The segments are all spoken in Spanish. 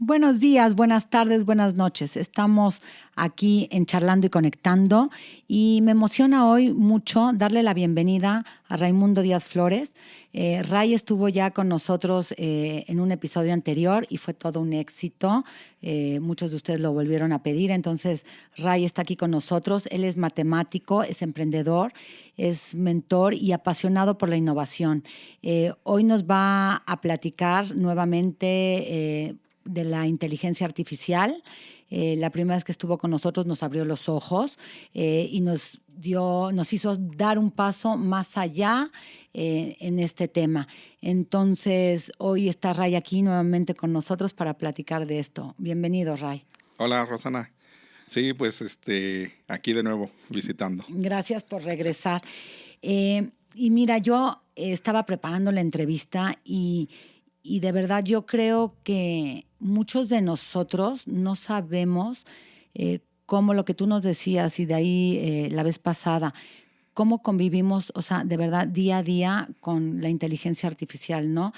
Buenos días, buenas tardes, buenas noches. Estamos aquí en Charlando y Conectando y me emociona hoy mucho darle la bienvenida a Raimundo Díaz Flores. Ray estuvo ya con nosotros en un episodio anterior y fue todo un éxito. Muchos de ustedes lo volvieron a pedir, entonces Ray está aquí con nosotros. Él es matemático, es emprendedor, es mentor y apasionado por la innovación. Hoy nos va a platicar nuevamente de la inteligencia artificial. La primera vez que estuvo con nosotros nos abrió los ojos y nos hizo dar un paso más allá en este tema. Entonces, hoy está Ray aquí nuevamente con nosotros para platicar de esto. Bienvenido, Ray. Hola, Rosana. Sí, pues aquí de nuevo visitando. Gracias por regresar. Y mira, yo estaba preparando la entrevista y de verdad yo creo que muchos de nosotros no sabemos cómo lo que tú nos decías y de ahí la vez pasada, cómo convivimos, o sea, de verdad día a día con la inteligencia artificial, ¿no?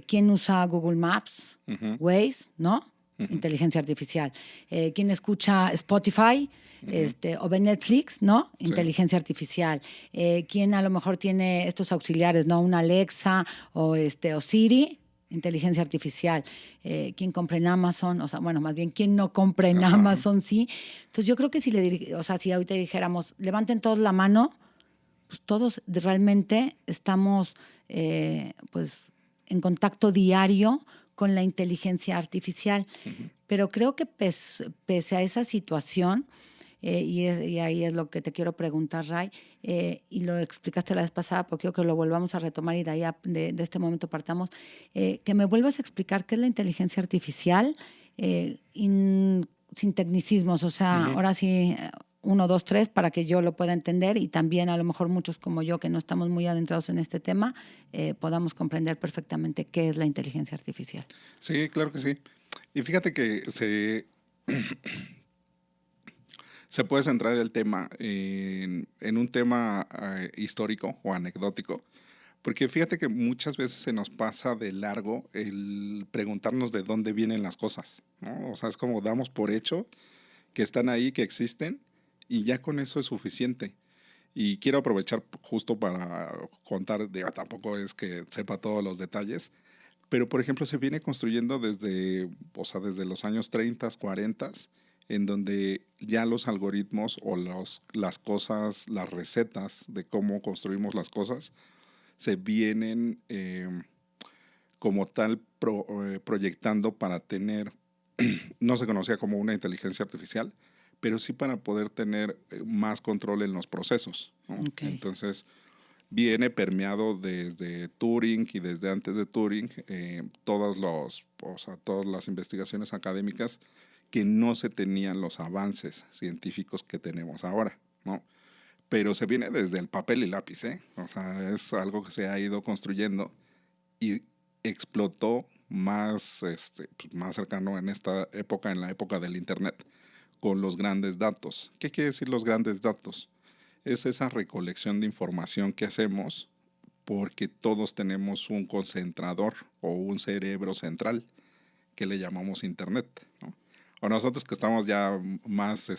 ¿Quién usa Google Maps, Ujú, Waze, ¿no? ujú, Inteligencia artificial. ¿Quién escucha Spotify? ujú. O ve Netflix, ¿no? Sí, Inteligencia artificial. ¿Quién a lo mejor tiene estos auxiliares, ¿no? Una Alexa o Siri, inteligencia artificial. ¿Quién compra en Amazon? O sea, bueno, más bien, ¿quién no compra en ajá. Amazon? Sí. Entonces, yo creo que o sea, si ahorita dijéramos, levanten todos la mano, pues todos realmente estamos, pues, en contacto diario con la inteligencia artificial. Ujú. Pero creo que pese a esa situación, y ahí es lo que te quiero preguntar, Ray, y lo explicaste la vez pasada, porque quiero que lo volvamos a retomar y de ahí de este momento partamos, que me vuelvas a explicar qué es la inteligencia artificial, sin tecnicismos, o sea, Ujú. ahora sí, uno, dos, tres, para que yo lo pueda entender y también a lo mejor muchos como yo que no estamos muy adentrados en este tema, podamos comprender perfectamente qué es la inteligencia artificial. Sí, claro que sí. Y fíjate que se puede centrar el tema en un tema histórico o anecdótico, porque fíjate que muchas veces se nos pasa de largo el preguntarnos de dónde vienen las cosas, ¿no? O sea, es como damos por hecho que están ahí, que existen, y ya con eso es suficiente. Y quiero aprovechar justo para contar, digo, tampoco es que sepa todos los detalles, pero por ejemplo se viene construyendo desde, o sea, desde los años 30, 40, en donde ya los algoritmos o las cosas, las recetas de cómo construimos las cosas, se vienen como tal proyectando para tener, no se conocía como una inteligencia artificial, pero sí para poder tener más control en los procesos, ¿no? Okay. Entonces, viene permeado desde Turing y desde antes de Turing, todas las investigaciones académicas que no se tenían los avances científicos que tenemos ahora, ¿no? Pero se viene desde el papel y lápiz, ¿eh? O sea, es algo que se ha ido construyendo y explotó más, pues más cercano en esta época, en la época del Internet, con los grandes datos. ¿Qué quiere decir los grandes datos? Es esa recolección de información que hacemos porque todos tenemos un concentrador o un cerebro central que le llamamos Internet, ¿no? O nosotros que estamos ya más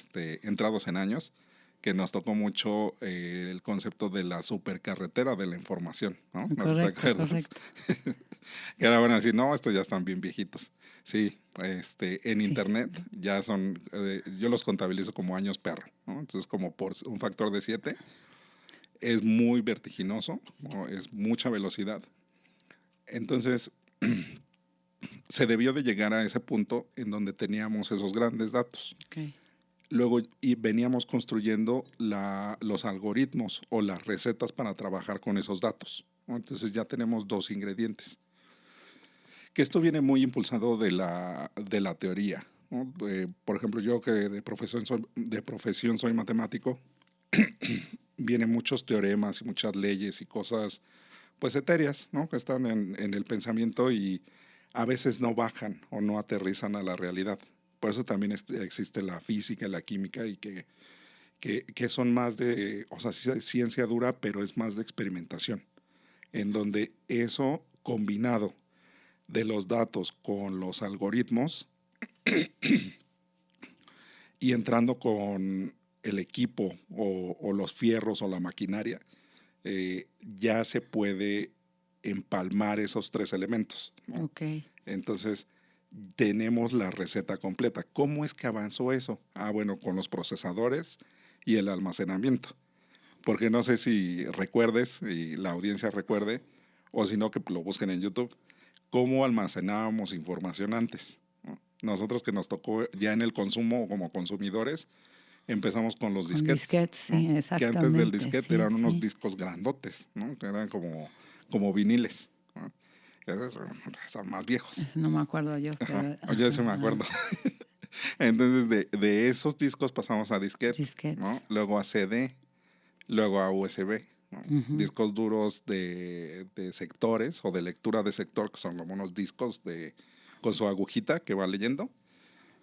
entrados en años, que nos tocó mucho el concepto de la supercarretera de la información, ¿no? No sé si te Correcto, acuerdas. correcto. Que ahora van a decir, no, estos ya están bien viejitos. Sí, en Sí, internet ya son, yo los contabilizo como años perro, ¿no? Entonces, como por un factor de 7, es muy vertiginoso, ¿no? Es mucha velocidad. Entonces, se debió de llegar a ese punto en donde teníamos esos grandes datos. okay. Luego y veníamos construyendo los algoritmos o las recetas para trabajar con esos datos, ¿no? Entonces ya tenemos dos ingredientes. Que esto viene muy impulsado de la teoría, ¿no? Por ejemplo, yo que de profesión soy matemático, vienen muchos teoremas y muchas leyes y cosas pues etéreas, ¿no? Que están en el pensamiento y a veces no bajan o no aterrizan a la realidad. Por eso también existe la física y la química y que son más de, o sea, sí es ciencia dura, pero es más de experimentación, en donde eso combinado de los datos con los algoritmos y entrando con el equipo o los fierros o la maquinaria, ya se puede empalmar esos tres elementos, ¿no? Ok. Entonces, tenemos la receta completa. ¿Cómo es que avanzó eso? Bueno, con los procesadores y el almacenamiento. Porque no sé si recuerdes, y la audiencia recuerde, o si no, que lo busquen en YouTube, cómo almacenábamos información antes, ¿no? Nosotros que nos tocó ya en el consumo como consumidores, empezamos con los Con disquetes, disquetes, ¿no? sí, Que antes del exactamente. disquete Sí, eran unos sí. discos grandotes, ¿no? Que eran como viniles, ¿no? Esos son más viejos. Eso no me acuerdo yo, Ajá. pero... Oye, sí me Ajá. acuerdo. Entonces, de esos discos pasamos a disquete, Disquetes. ¿no? Luego a CD, luego a USB, ¿no? Ujú. Discos duros de sectores o de lectura de sector, que son como unos discos con su agujita que va leyendo,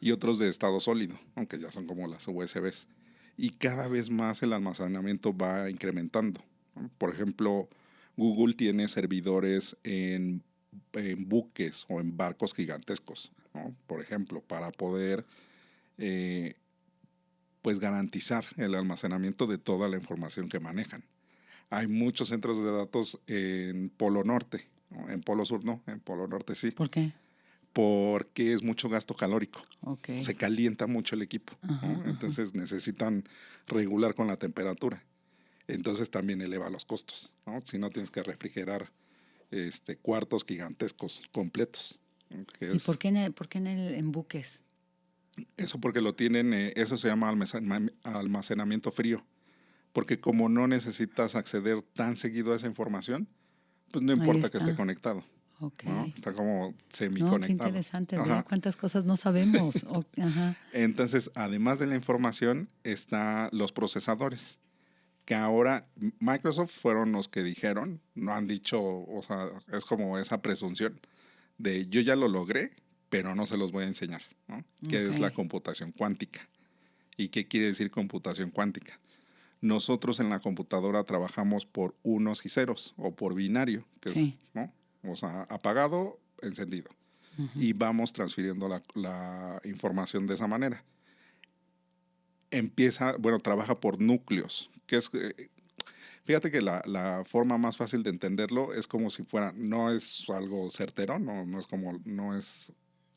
y otros de estado sólido, aunque ya son como las USBs. Y cada vez más el almacenamiento va incrementando, ¿no? Por ejemplo, Google tiene servidores en buques o en barcos gigantescos, ¿no? Por ejemplo, para poder eh, pues garantizar el almacenamiento de toda la información que manejan. Hay muchos centros de datos en Polo Norte, ¿no? En Polo Sur no, en Polo Norte sí, ¿Por qué? porque es mucho gasto calórico. Ok. Se calienta mucho el equipo, Ajá, ¿no? ajá. Entonces necesitan regular con la temperatura. Entonces también eleva los costos, ¿no? Si no tienes que refrigerar cuartos gigantescos completos, ¿no? Que ¿Y por es qué en buques? eso porque lo tienen, eso se llama almacenamiento frío, porque como no necesitas acceder tan seguido a esa información, pues no Ahí importa que esté está. conectado, Ok. ¿no? Está como No, qué semiconectado. interesante. Vea Ajá. cuántas cosas no sabemos. Ajá. Entonces, además de la información, están los procesadores, que ahora Microsoft fueron los que dijeron, no han dicho, o sea, es como esa presunción de yo ya lo logré, pero no se los voy a enseñar, ¿no? Que Ok. es la computación cuántica. ¿Y qué quiere decir computación cuántica? Nosotros en la computadora trabajamos por unos y ceros o por binario, que es, Sí. ¿no? O sea, apagado, encendido. Ujú. Y vamos transfiriendo la información de esa manera. Trabaja por núcleos, que es, fíjate que la forma más fácil de entenderlo es como si fuera, no es algo certero, no es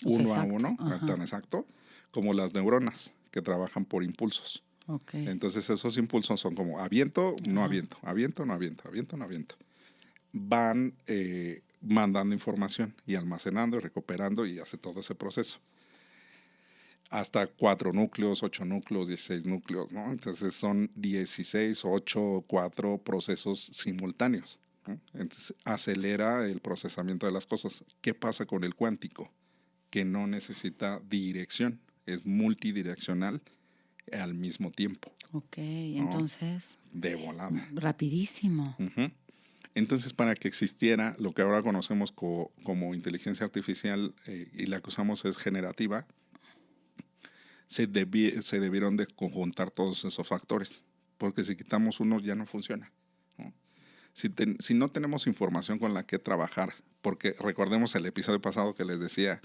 O sea, uno a exacto. uno, tan Ajá. exacto, como las neuronas que trabajan por impulsos. Ok. Entonces esos impulsos son como aviento, no Ajá. aviento, aviento, no aviento, aviento, no aviento. Van mandando información y almacenando y recuperando y hace todo ese proceso. Hasta 4 núcleos, 8 núcleos, 16 núcleos, ¿no? Entonces son 16, 8, 4 procesos simultáneos, ¿no? Entonces acelera el procesamiento de las cosas. ¿Qué pasa con el cuántico? Que no necesita dirección, es multidireccional al mismo tiempo, Ok. ¿no? Entonces, De volada. rapidísimo. Uh-huh. Entonces, para que existiera lo que ahora conocemos como inteligencia artificial y la que usamos es generativa, se debieron de conjuntar todos esos factores, porque si quitamos uno ya no funciona, ¿no? Si no tenemos información con la que trabajar, porque recordemos el episodio pasado que les decía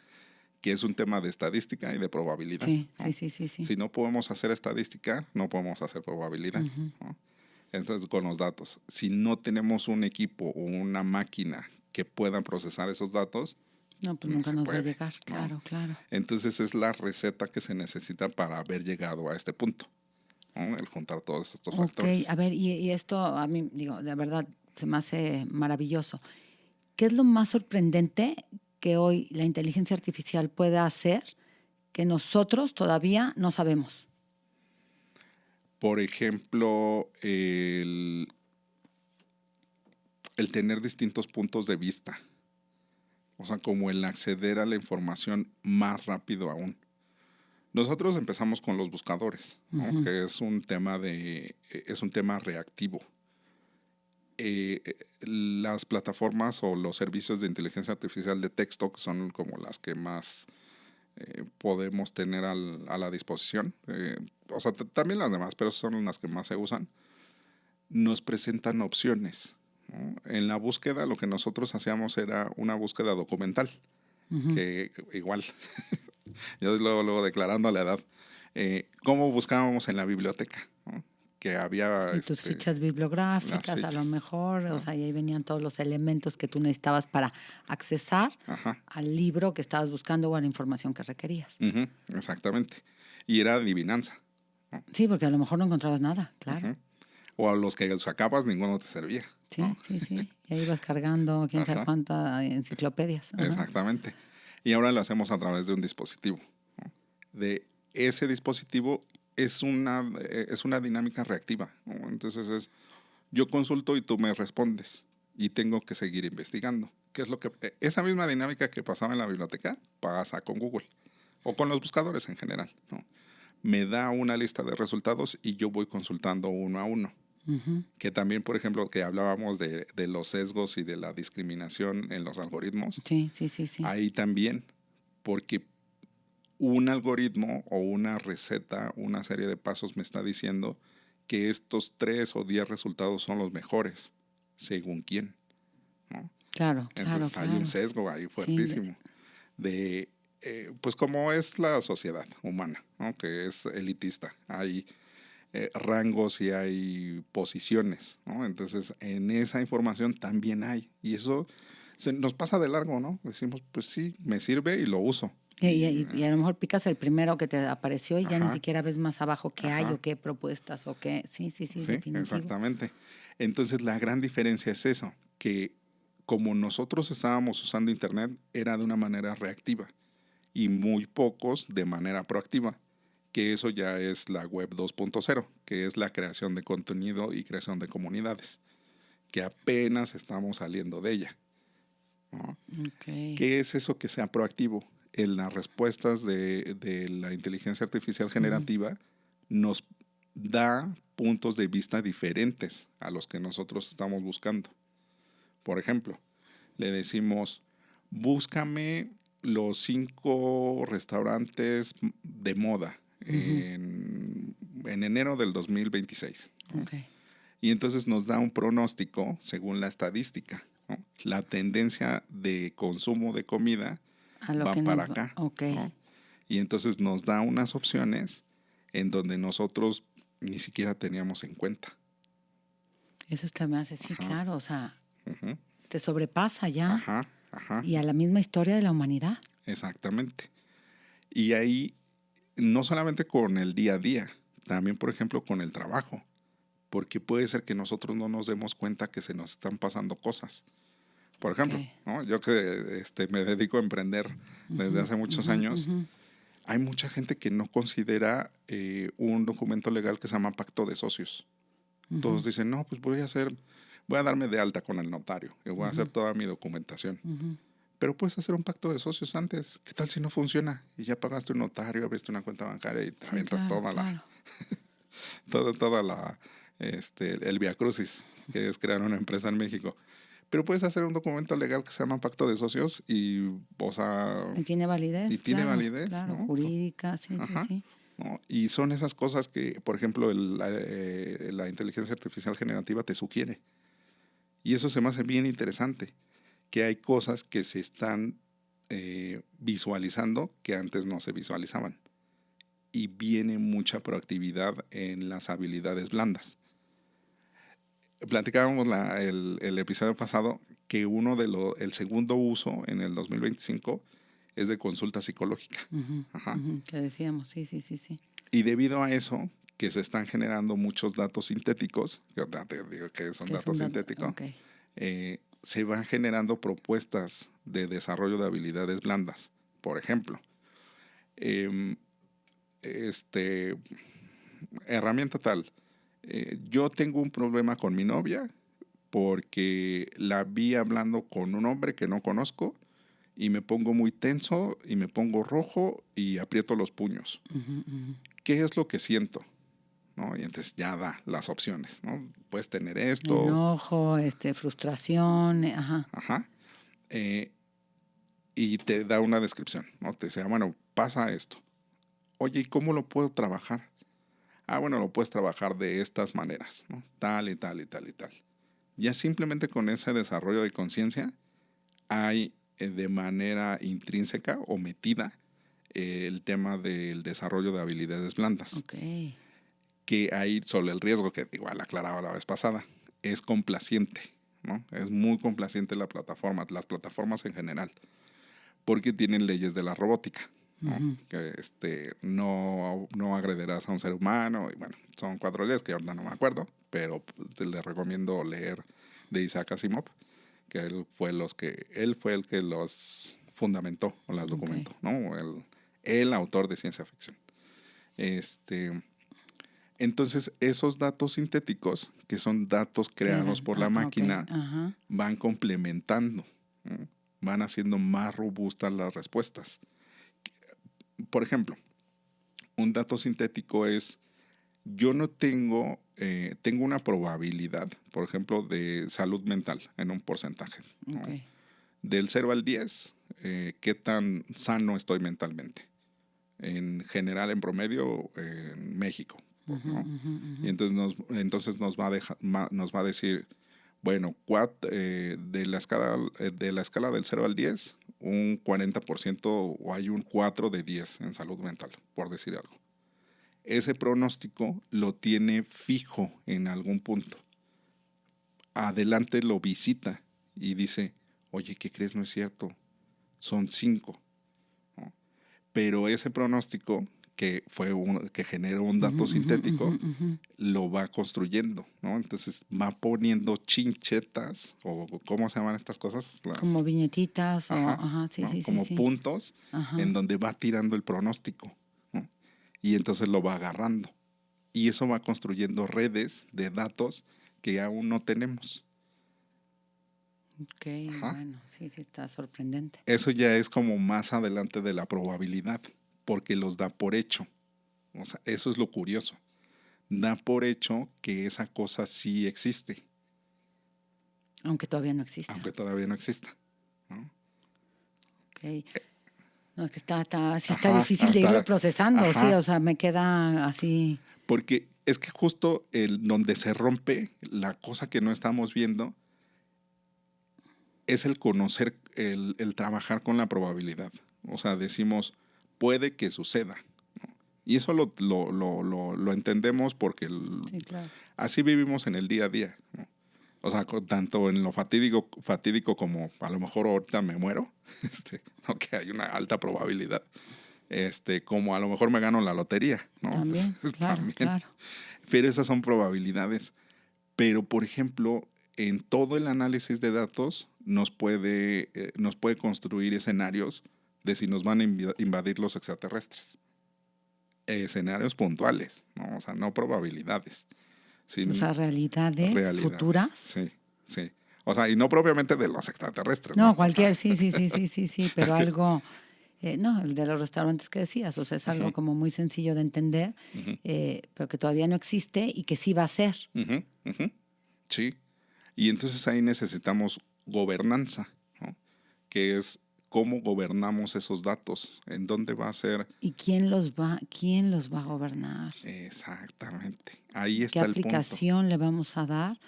que es un tema de estadística y de probabilidad, Sí, ¿no? sí. Si no podemos hacer estadística, no podemos hacer probabilidad, Ujú. ¿no? Entonces, con los datos, si no tenemos un equipo o una máquina que puedan procesar esos datos, No, pues no nunca se nos va a puede, llegar. ¿no? Claro, claro. Entonces es la receta que se necesita para haber llegado a este punto, ¿no? El juntar todos estos Ok, factores. a ver, y esto a mí, digo, de verdad, se me hace maravilloso. ¿Qué es lo más sorprendente que hoy la inteligencia artificial puede hacer que nosotros todavía no sabemos? Por ejemplo, el tener distintos puntos de vista, o sea, como el acceder a la información más rápido aún. Nosotros empezamos con los buscadores, ¿no? Ujú. Que es un tema reactivo. Las plataformas o los servicios de inteligencia artificial de texto, que son como las que más podemos tener a la disposición, o sea, también las demás, pero son las que más se usan, nos presentan opciones, ¿no? En la búsqueda lo que nosotros hacíamos era una búsqueda documental. que igual, yo luego declarando la edad, ¿cómo buscábamos en la biblioteca? ¿No? Que había... Y tus fichas bibliográficas, fichas, a lo mejor, ¿no? o sea, y ahí venían todos los elementos que tú necesitabas para accesar al libro que estabas buscando o a la información que requerías. Exactamente. Y era adivinanza, ¿no? Sí, porque a lo mejor no encontrabas nada, claro. O a los que sacabas, ninguno te servía. Sí, ¿no? sí. Y ahí ibas cargando quién sabe cuántas enciclopedias. Exactamente. Y ahora lo hacemos a través de un dispositivo, ¿no? De ese dispositivo es una dinámica reactiva, ¿no? Entonces yo consulto y tú me respondes y tengo que seguir investigando. ¿Qué es lo que esa misma dinámica que pasaba en la biblioteca pasa con Google o con los buscadores en general, ¿no? Me da una lista de resultados y yo voy consultando uno a uno. Que también, por ejemplo, que hablábamos de los sesgos y de la discriminación en los algoritmos. Sí. Ahí también, porque un algoritmo o una receta, una serie de pasos me está diciendo que estos 3 o 10 resultados son los mejores, según quién, ¿no? Claro. Entonces hay un sesgo ahí fuertísimo de pues como es la sociedad humana, ¿no? Que es elitista. Hay rangos y hay posiciones, ¿no? Entonces, en esa información también hay. Y eso nos pasa de largo, ¿no? Decimos, pues sí, me sirve y lo uso. Y a lo mejor picas el primero que te apareció y ya ni siquiera ves más abajo qué hay o qué propuestas o qué. Sí, definitivo. Exactamente. Entonces, la gran diferencia es eso, que como nosotros estábamos usando Internet, era de una manera reactiva y muy pocos de manera proactiva, que eso ya es la web 2.0, que es la creación de contenido y creación de comunidades, que apenas estamos saliendo de ella, ¿no? ¿Qué es eso que sea proactivo? En las respuestas de la inteligencia artificial generativa nos da puntos de vista diferentes a los que nosotros estamos buscando. Por ejemplo, le decimos, búscame los 5 restaurantes de moda en enero del 2026. ¿no? Y entonces nos da un pronóstico según la estadística, ¿no? La tendencia de consumo de comida va para acá. ¿no? Y entonces nos da unas opciones en donde nosotros ni siquiera teníamos en cuenta. Eso está más, sí, claro, o sea, te sobrepasa ya. Ajá. Y a la misma historia de la humanidad. Exactamente. Y ahí, no solamente con el día a día, también, por ejemplo, con el trabajo. Porque puede ser que nosotros no nos demos cuenta que se nos están pasando cosas. Por ejemplo, ¿no? Yo que me dedico a emprender desde hace muchos años, hay mucha gente que no considera un documento legal que se llama pacto de socios. Todos dicen, no, pues voy a darme de alta con el notario y voy a hacer toda mi documentación. Pero puedes hacer un pacto de socios antes. ¿Qué tal si no funciona? Y ya pagaste un notario, abriste una cuenta bancaria y te avientas toda la el viacrucis, que es crear una empresa en México. Pero puedes hacer un documento legal que se llama pacto de socios y, o sea... Y tiene validez. Y tiene validez, claro, ¿no? jurídica, sí. ¿no? Y son esas cosas que, por ejemplo, la inteligencia artificial generativa te sugiere. Y eso se me hace bien interesante, que hay cosas que se están visualizando que antes no se visualizaban. Y viene mucha proactividad en las habilidades blandas. Platicábamos el episodio pasado que el segundo uso en el 2025 es de consulta psicológica. Que decíamos, sí. Y debido a eso, que se están generando muchos datos sintéticos, yo te digo que es un dato sintético, se van generando propuestas de desarrollo de habilidades blandas. Por ejemplo, herramienta tal, yo tengo un problema con mi novia porque la vi hablando con un hombre que no conozco y me pongo muy tenso y me pongo rojo y aprieto los puños. ¿Qué es lo que siento? ¿No? Y entonces ya da las opciones, ¿no? Puedes tener esto. Enojo, frustración, y te da una descripción, ¿no? Te dice, bueno, pasa esto. Oye, ¿y cómo lo puedo trabajar? Bueno, lo puedes trabajar de estas maneras, ¿no? Tal y tal y tal y tal. Ya simplemente con ese desarrollo de conciencia hay de manera intrínseca o metida el tema del desarrollo de habilidades blandas. Ok. Que hay sobre el riesgo, que igual aclaraba la vez pasada, es complaciente, ¿no? Es muy complaciente la plataforma, las plataformas en general, porque tienen leyes de la robótica, ¿no? Ujú. Que no agredirás a un ser humano, y bueno, son 4 leyes que ahorita no me acuerdo, pero les recomiendo leer de Isaac Asimov, que él fue el que los fundamentó o las documentó, ¿no? El autor de ciencia ficción. Entonces, esos datos sintéticos, que son datos creados por la máquina, van complementando, ¿no? Van haciendo más robustas las respuestas. Por ejemplo, un dato sintético es, yo no tengo una probabilidad, por ejemplo, de salud mental en un porcentaje, ¿no? Okay. Del 0 al 10, ¿qué tan sano estoy mentalmente? En general, en promedio, en México, ¿no? Y entonces nos va a decir, bueno, de la escala del 0 al 10, un 40% o hay un 4 de 10 en salud mental, por decir algo. Ese pronóstico lo tiene fijo en algún punto. Adelante lo visita y dice, oye, ¿qué crees? No es cierto, son 5. ¿No? Pero ese pronóstico, que generó un dato sintético, lo va construyendo, ¿no? Entonces va poniendo chinchetas, o ¿cómo se llaman estas cosas? Como viñetitas, sí, ¿no? sí, Como sí. puntos en donde va tirando el pronóstico, ¿no? Y entonces lo va agarrando. Y eso va construyendo redes de datos que aún no tenemos. Ok, bueno, sí, está sorprendente. Eso ya es como más adelante de la probabilidad, porque los da por hecho. O sea, eso es lo curioso. Da por hecho que esa cosa sí existe. Aunque todavía no exista. ¿No? Ok. No, es que está difícil de irlo procesando, sí, o sea, me queda así. Porque es que justo donde se rompe la cosa que no estamos viendo es el conocer, el trabajar con la probabilidad. O sea, decimos, puede que suceda. ¿No? Y eso lo entendemos porque sí, claro. Así vivimos en el día a día, ¿no? O sea, tanto en lo fatídico como a lo mejor ahorita me muero, ¿no? Que hay una alta probabilidad, como a lo mejor me gano la lotería, ¿no? También, Entonces, claro. Pero esas son probabilidades. Pero, por ejemplo, en todo el análisis de datos nos puede construir escenarios de si nos van a invadir los extraterrestres. Escenarios puntuales, ¿no? O sea, no probabilidades. O sea, realidades futuras. Sí. O sea, y no propiamente de los extraterrestres. No, cualquier, sí, pero algo, no, el de los restaurantes que decías, o sea, es algo como muy sencillo de entender, pero que todavía no existe y que sí va a ser. Sí, y entonces ahí necesitamos gobernanza, ¿no? Que es cómo gobernamos esos datos, en dónde va a ser. ¿Y quién los va a gobernar? Exactamente, ahí está el punto. ¿Qué aplicación le vamos a dar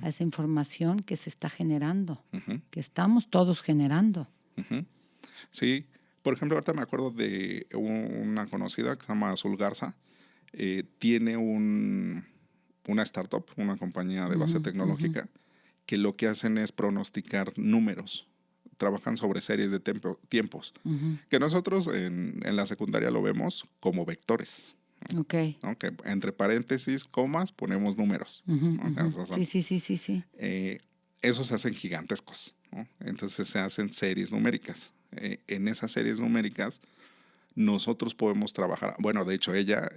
a esa información que se está generando, que estamos todos generando? Sí, por ejemplo, ahorita me acuerdo de una conocida que se llama Azul Garza, tiene una startup, una compañía de base tecnológica, que lo que hacen es pronosticar números. Trabajan sobre series de tiempos, que nosotros en la secundaria lo vemos como vectores. Okay. ¿No? Que entre paréntesis, comas, ponemos números. ¿No? Sí. Esos se hacen gigantescos, ¿no? Entonces se hacen series numéricas. En esas series numéricas nosotros podemos trabajar, bueno, de hecho ella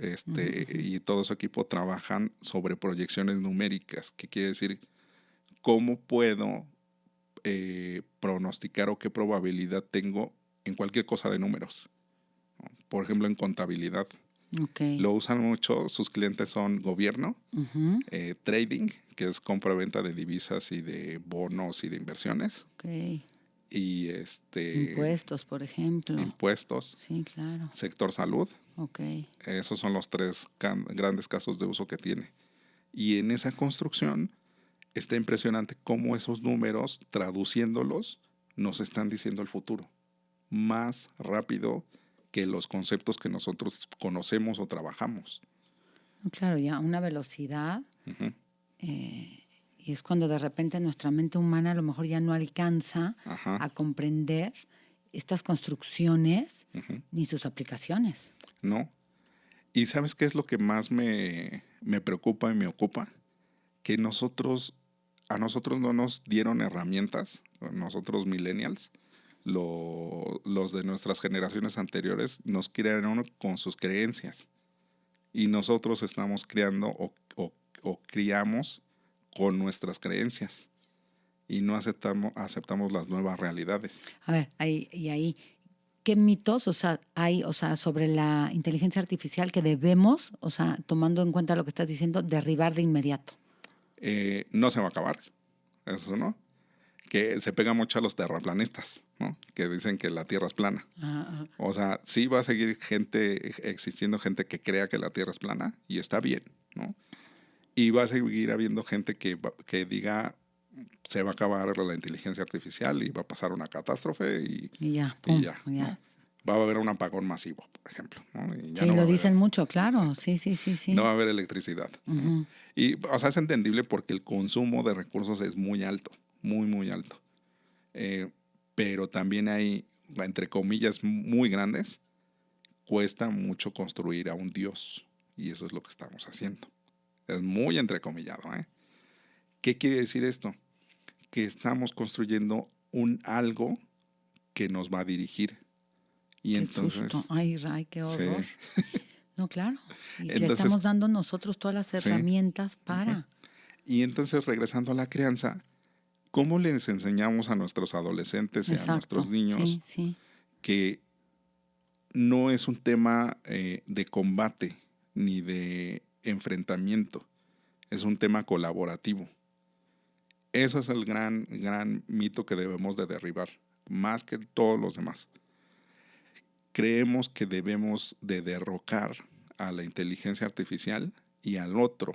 y todo su equipo trabajan sobre proyecciones numéricas, que quiere decir cómo puedo pronosticar o qué probabilidad tengo en cualquier cosa de números. ¿No? Por ejemplo, en contabilidad. Okay. Lo usan mucho, sus clientes son gobierno, trading, que es compra-venta de divisas y de bonos y de inversiones. Okay. Y impuestos, por ejemplo. Impuestos. Sí, claro. Sector salud. Okay. Esos son los 3 grandes casos de uso que tiene. Y en esa construcción está impresionante cómo esos números, traduciéndolos, nos están diciendo el futuro más rápido que los conceptos que nosotros conocemos o trabajamos. Claro, ya una velocidad. Uh-huh. Y es cuando de repente nuestra mente humana a lo mejor ya no alcanza a comprender estas construcciones ni sus aplicaciones. No. ¿Y sabes qué es lo que más me preocupa y me ocupa? Que a nosotros no nos dieron herramientas, nosotros millennials, los de nuestras generaciones anteriores nos criaron con sus creencias. Y nosotros estamos criando o criamos con nuestras creencias. Y no aceptamos las nuevas realidades. A ver, ahí, ¿qué mitos hay sobre la inteligencia artificial que debemos, tomando en cuenta lo que estás diciendo, derribar de inmediato? No se va a acabar, eso no. Que se pega mucho a los terraplanistas, ¿no? Que dicen que la Tierra es plana. O sea, sí va a seguir existiendo gente que crea que la Tierra es plana y está bien, ¿no? Y va a seguir habiendo gente que diga se va a acabar la inteligencia artificial y va a pasar una catástrofe y ya. ¿no? Va a haber un apagón masivo, por ejemplo, ¿no? Y ya sí, lo dicen mucho, claro. Sí. No va a haber electricidad. ¿No? Y, es entendible porque el consumo de recursos es muy alto, muy alto. Pero también hay, entre comillas, muy grandes, cuesta mucho construir a un Dios. Y eso es lo que estamos haciendo. Es muy entrecomillado, ¿eh? ¿Qué quiere decir esto? Que estamos construyendo algo que nos va a dirigir. Y qué entonces, susto. Ay, Ray, qué horror. Sí. No, claro. Y entonces, le estamos dando nosotros todas las herramientas para. Y entonces, regresando a la crianza, ¿cómo les enseñamos a nuestros adolescentes y a nuestros niños que no es un tema de combate ni de enfrentamiento? Es un tema colaborativo. Eso es el gran mito que debemos de derribar, más que todos los demás. Creemos que debemos de derrocar a la inteligencia artificial y al otro,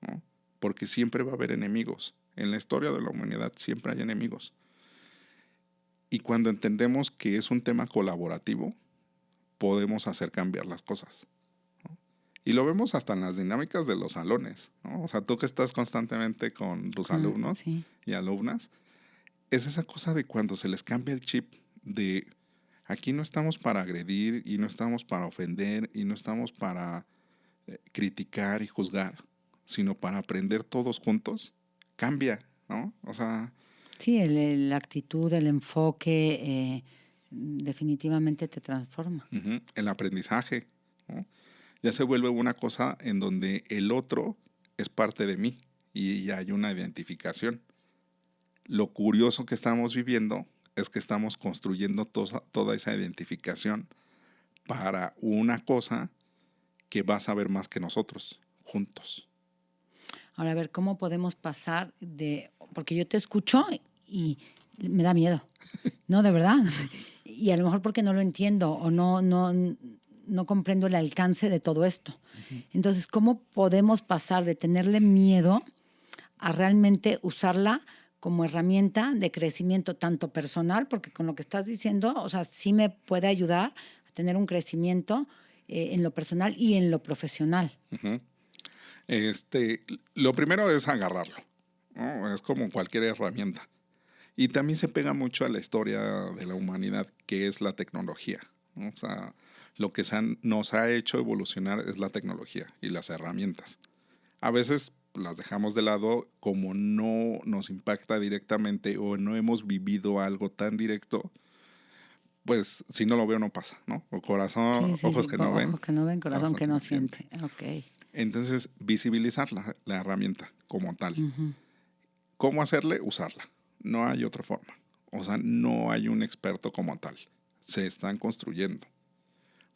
¿no? Porque siempre va a haber enemigos. En la historia de la humanidad siempre hay enemigos. Y cuando entendemos que es un tema colaborativo, podemos hacer cambiar las cosas, ¿no? Y lo vemos hasta en las dinámicas de los salones, ¿no? O sea, tú que estás constantemente con tus alumnos y alumnas, es esa cosa de cuando se les cambia el chip de aquí no estamos para agredir y no estamos para ofender y no estamos para criticar y juzgar, sino para aprender todos juntos, cambia, ¿no? O sea... Sí, la actitud, el enfoque definitivamente te transforma. El aprendizaje, ¿no? Ya se vuelve una cosa en donde el otro es parte de mí y ya hay una identificación. Lo curioso que estamos viviendo es que estamos construyendo toda esa identificación para una cosa que va a saber más que nosotros, juntos. Ahora, a ver, ¿cómo podemos pasar porque yo te escucho y me da miedo, ¿no? De verdad. Y a lo mejor porque no lo entiendo o no comprendo el alcance de todo esto. Entonces, ¿cómo podemos pasar de tenerle miedo a realmente usarla como herramienta de crecimiento tanto personal, porque con lo que estás diciendo, sí me puede ayudar a tener un crecimiento en lo personal y en lo profesional? Lo primero es agarrarlo, ¿no? Es como cualquier herramienta. Y también se pega mucho a la historia de la humanidad, que es la tecnología, ¿no? O sea, lo que nos ha hecho evolucionar es la tecnología y las herramientas. A veces las dejamos de lado como no nos impacta directamente o no hemos vivido algo tan directo, pues si no lo veo no pasa, ¿no? O corazón, ojos que no ven. Ojos que no ven, corazón que no siente. Okay. Entonces, visibilizar la herramienta como tal. ¿Cómo hacerle? Usarla. No hay otra forma. O sea, no hay un experto como tal. Se están construyendo.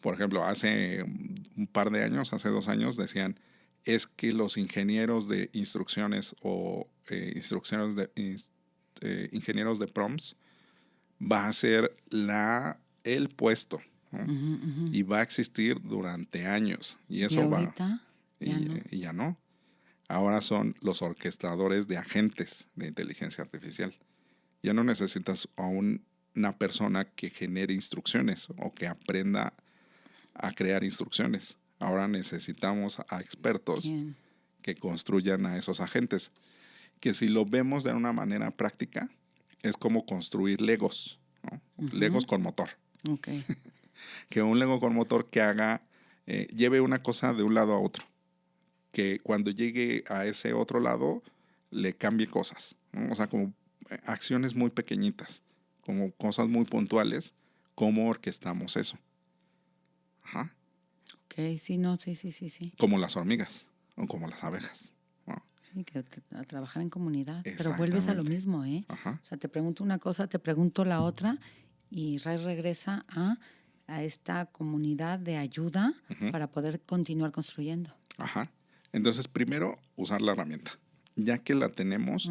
Por ejemplo, hace un par de años, hace 2 años, decían es que los ingenieros de instrucciones o ingenieros de prompts va a ser el puesto, ¿no? Y va a existir durante años. Y eso va. Y ya no. Ahora son los orquestadores de agentes de inteligencia artificial. Ya no necesitas a un una persona que genere instrucciones o que aprenda a crear instrucciones. Ahora necesitamos a expertos ¿Quién? que construyan a esos agentes, que si lo vemos de una manera práctica, es como construir Legos, ¿no? Legos con motor. Okay. Que un Lego con motor que haga, lleve una cosa de un lado a otro, que cuando llegue a ese otro lado le cambie cosas, ¿no? O sea, como acciones muy pequeñitas, como cosas muy puntuales, cómo orquestamos eso. Ajá. Ok, sí, no, sí. Como las hormigas o como las abejas, ¿no? Sí, a trabajar en comunidad. Pero Exactamente. vuelves a lo mismo, ¿eh? Ajá. O sea, te pregunto una cosa, te pregunto la otra, y Ray regresa a esta comunidad de ayuda para poder continuar construyendo. Ajá. Entonces, primero, usar la herramienta. Ya que la tenemos,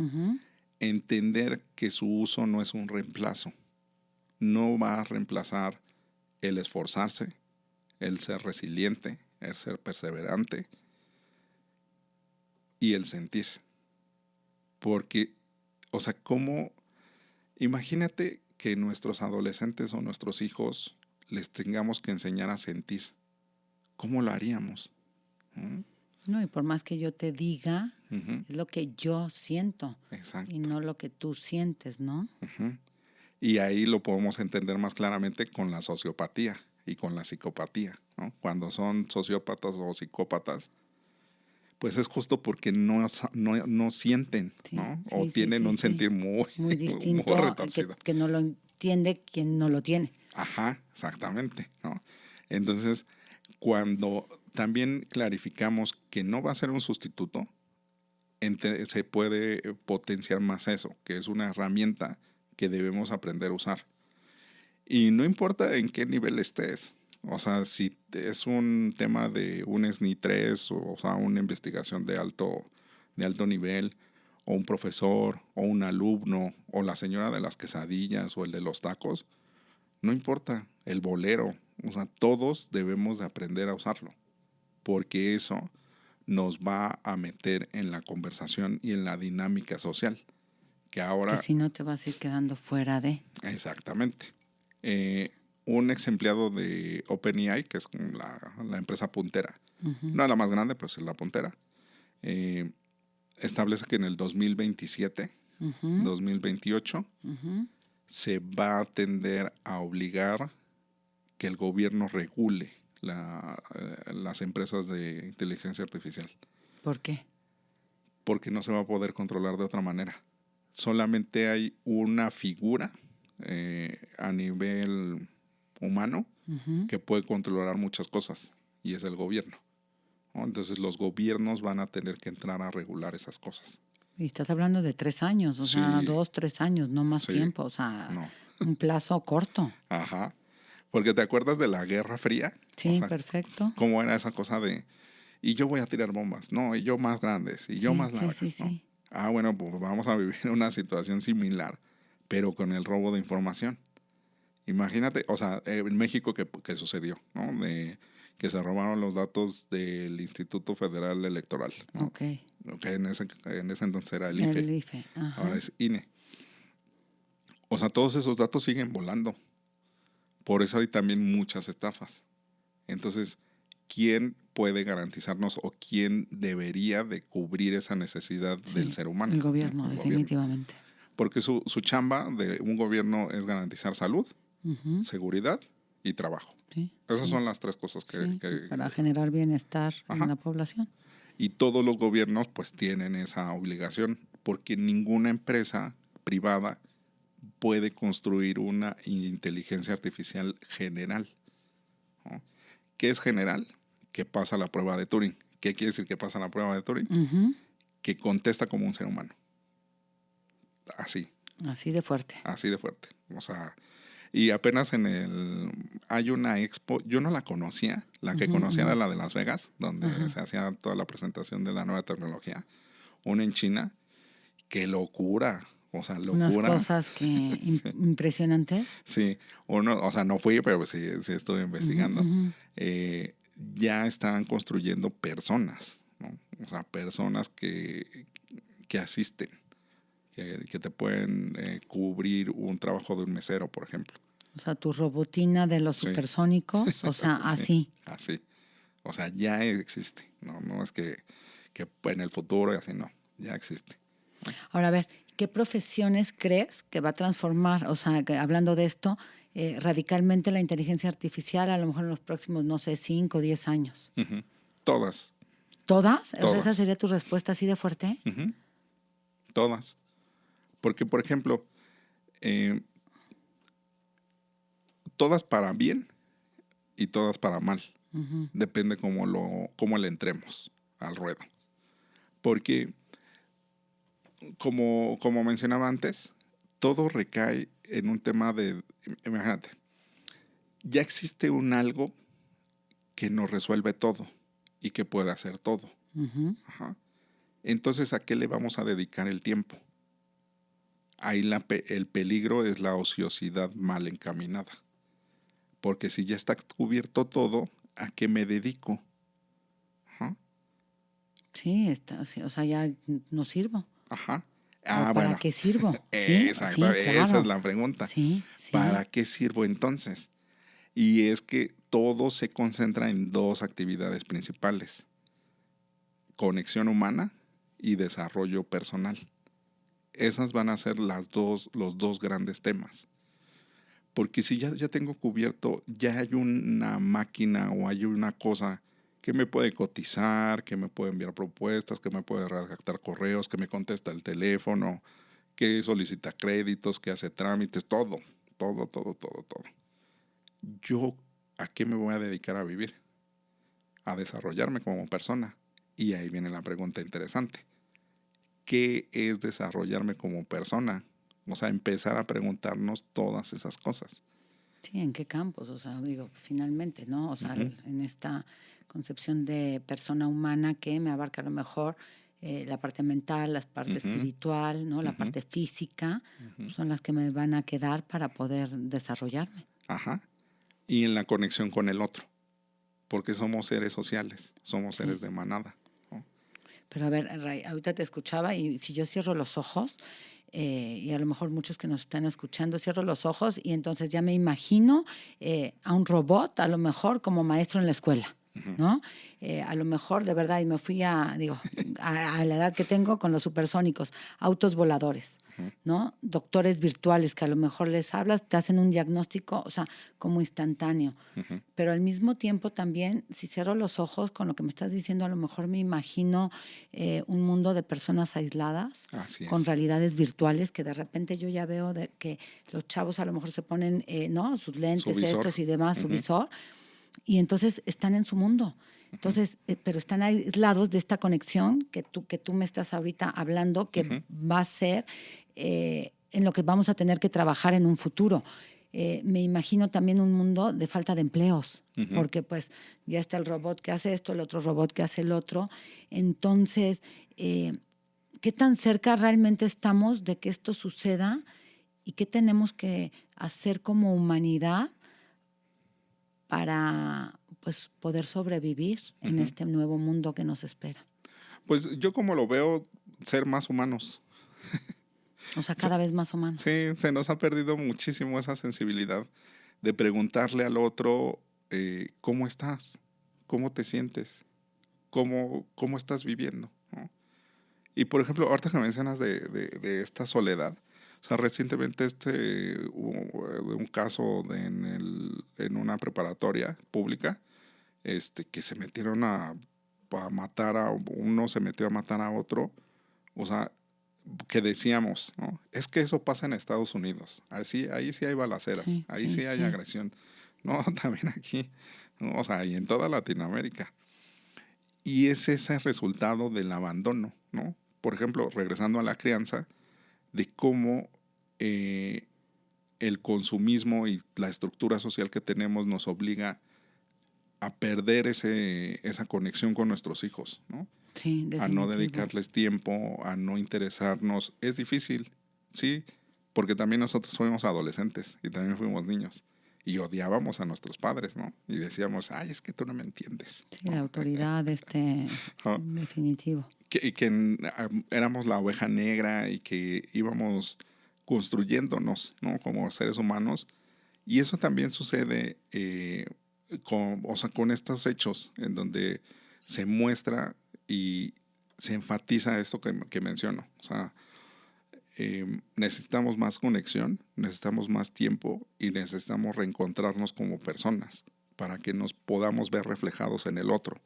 entender que su uso no es un reemplazo. No va a reemplazar el esforzarse, el ser resiliente, el ser perseverante y el sentir. Porque, o sea, imagínate que nuestros adolescentes o nuestros hijos les tengamos que enseñar a sentir. ¿Cómo lo haríamos? ¿Mm? No, y por más que yo te diga, es lo que yo siento. Exacto. Y no lo que tú sientes, ¿no? Y ahí lo podemos entender más claramente con la sociopatía y con la psicopatía, ¿no? Cuando son sociópatas o psicópatas, pues es justo porque no sienten, Sí, ¿no? sí, O sí, tienen sí, un sí. sentir muy distinto, retorcido. que no lo entiende quien no lo tiene. Ajá, exactamente, ¿no? Entonces, cuando también clarificamos que no va a ser un sustituto, se puede potenciar más eso, que es una herramienta que debemos aprender a usar. Y no importa en qué nivel estés, o sea, si es un tema de un SNI 3, o sea, una investigación de alto nivel, o un profesor, o un alumno, o la señora de las quesadillas, o el de los tacos, no importa, el bolero, o sea, todos debemos de aprender a usarlo, porque eso nos va a meter en la conversación y en la dinámica social, que ahora... Que si no te vas a ir quedando fuera de... Exactamente. Un ex empleado de OpenAI, que es la empresa puntera, no es la más grande, pero es la puntera, establece que en el 2027, 2028, se va a tender a obligar que el gobierno regule las empresas de inteligencia artificial. ¿Por qué? Porque no se va a poder controlar de otra manera. Solamente hay una figura a nivel humano que puede controlar muchas cosas, y es el gobierno, ¿no? Entonces los gobiernos van a tener que entrar a regular esas cosas. Y estás hablando de 3 años, o sea, 2, 3 años, no más tiempo, o sea, no. un plazo corto. Ajá. Porque ¿te acuerdas de la Guerra Fría? Sí, o sea, perfecto. ¿Cómo era esa cosa de, y yo voy a tirar bombas? No, y yo más grandes, y yo más largas. Sí. Ah, bueno, pues vamos a vivir una situación similar, pero con el robo de información. Imagínate, o sea, en México que sucedió, ¿no? Que se robaron los datos del Instituto Federal Electoral, ¿no? Okay, en ese entonces era el IFE. El IFE, ajá. Ahora es INE. O sea, todos esos datos siguen volando. Por eso hay también muchas estafas. Entonces, ¿quién puede garantizarnos o quién debería de cubrir esa necesidad del ser humano? El gobierno, ¿no? Definitivamente. Porque su chamba de un gobierno es garantizar salud, seguridad y trabajo. Sí, Esas son las tres cosas que para generar bienestar en la población. Y todos los gobiernos pues tienen esa obligación, porque ninguna empresa privada puede construir una inteligencia artificial general, ¿no? ¿Qué es general? Que pasa la prueba de Turing. ¿Qué quiere decir que pasa la prueba de Turing? Que contesta como un ser humano. Así. Así de fuerte. Así de fuerte. O sea, y apenas hay una expo, yo no la conocía, la que conocía era la de Las Vegas, donde se hacía toda la presentación de la nueva tecnología. Una en China, qué locura. O sea, locura. Unas cosas que impresionantes. Sí, o sea, no fui, pero sí estuve investigando. Ya están construyendo personas, ¿no? O sea, personas que asisten que te pueden cubrir un trabajo de un mesero, por ejemplo. O sea, tu robotina de los Sí. supersónicos, o sea, Sí, así. así. O sea, ya existe. No es que en el futuro y así, no. Ya existe. Ahora, a ver, ¿qué profesiones crees que va a transformar, o sea, que hablando de esto, radicalmente la inteligencia artificial a lo mejor en los próximos, no sé, 5 o 10 años? Ujú. Todas, ¿Todas? O sea, ¿esa todas. sería tu respuesta así de fuerte? Ujú. Todas. Porque, por ejemplo, eh, todas para bien y todas para mal. Ujú. Depende cómo le entremos al ruedo. Porque, como mencionaba antes, todo recae en un tema de, imagínate, ya existe un algo que nos resuelve todo y que puede hacer todo. Ujú. Ajá. Entonces, ¿a qué le vamos a dedicar el tiempo? Ahí el peligro es la ociosidad mal encaminada. Porque si ya está cubierto todo, ¿a qué me dedico? Ajá. Sí, está, sí, o sea, ya no sirvo. Ajá. ¿O Ah, para bueno. qué sirvo? Sí, Exacto. sí, Esa es claro. la pregunta. Sí, ¿Para sí. qué sirvo entonces? Y es que todo se concentra en dos actividades principales: conexión humana y desarrollo personal. Esas van a ser los dos grandes temas. Porque si ya tengo cubierto, ya hay una máquina o hay una cosa que me puede cotizar, que me puede enviar propuestas, que me puede redactar correos, que me contesta el teléfono, que solicita créditos, que hace trámites, todo. ¿Yo a qué me voy a dedicar a vivir? A desarrollarme como persona. Y ahí viene la pregunta interesante. ¿Qué es desarrollarme como persona? O sea, empezar a preguntarnos todas esas cosas. Sí, ¿en qué campos? O sea, digo, finalmente, ¿no? O sea, Uh-huh. en esta concepción de persona humana que me abarca a lo mejor la parte mental, la parte Uh-huh. espiritual, ¿no? La Uh-huh. parte física, Uh-huh. son las que me van a quedar para poder desarrollarme. Ajá. Y en la conexión con el otro. Porque somos seres sociales, somos Sí. seres de manada, ¿no? Pero a ver, Ray, ahorita te escuchaba y si yo cierro los ojos, y a lo mejor muchos que nos están escuchando, cierro los ojos y entonces ya me imagino a un robot, a lo mejor como maestro en la escuela, Uh-huh. ¿no? A lo mejor de verdad, y me fui a la edad que tengo con los supersónicos, autos voladores, Uh-huh. ¿no? Doctores virtuales que a lo mejor les hablas, te hacen un diagnóstico, o sea, como instantáneo. Uh-huh. Pero al mismo tiempo también, si cierro los ojos con lo que me estás diciendo, a lo mejor me imagino un mundo de personas aisladas, Así con es. realidades virtuales, que de repente yo ya veo de que los chavos a lo mejor se ponen, ¿no? Sus lentes, Su visor. estos y demás, su Uh-huh. visor, y entonces están en su mundo. Entonces, pero están aislados de esta conexión que tú me estás ahorita hablando, que Uh-huh. va a ser en lo que vamos a tener que trabajar en un futuro. Me imagino también un mundo de falta de empleos, Uh-huh. porque pues ya está el robot que hace esto, el otro robot que hace el otro. Entonces, ¿qué tan cerca realmente estamos de que esto suceda y qué tenemos que hacer como humanidad para pues poder sobrevivir en Uh-huh. este nuevo mundo que nos espera? Pues yo como lo veo, ser más humanos. O sea, cada vez más humanos. Sí, se nos ha perdido muchísimo esa sensibilidad de preguntarle al otro cómo estás, cómo te sientes, cómo estás viviendo, ¿no? Y por ejemplo, ahorita que mencionas de esta soledad, o sea, recientemente hubo un caso en una preparatoria pública, que se metieron a matar uno se metió a matar a otro, o sea, que decíamos, ¿no? Es que eso pasa en Estados Unidos, ahí sí hay balaceras, Sí, ahí sí, sí hay sí. agresión, no, también aquí, ¿no? O sea, y en toda Latinoamérica. Y es ese resultado del abandono, ¿no? Por ejemplo, regresando a la crianza, de cómo el consumismo y la estructura social que tenemos nos obliga a perder esa conexión con nuestros hijos, ¿no? Sí, A no definitivo. dedicarles tiempo, a no interesarnos. Es difícil, sí, porque también nosotros fuimos adolescentes y también fuimos niños y odiábamos a nuestros padres, ¿no? Y decíamos, ay, es que tú no me entiendes, Sí, ¿no? la autoridad, ¿No? definitivo. éramos la oveja negra y que íbamos construyéndonos, ¿no? Como seres humanos. Y eso también sucede con estos hechos en donde se muestra y se enfatiza esto que menciono. O sea, necesitamos más conexión, necesitamos más tiempo y necesitamos reencontrarnos como personas para que nos podamos ver reflejados en el otro.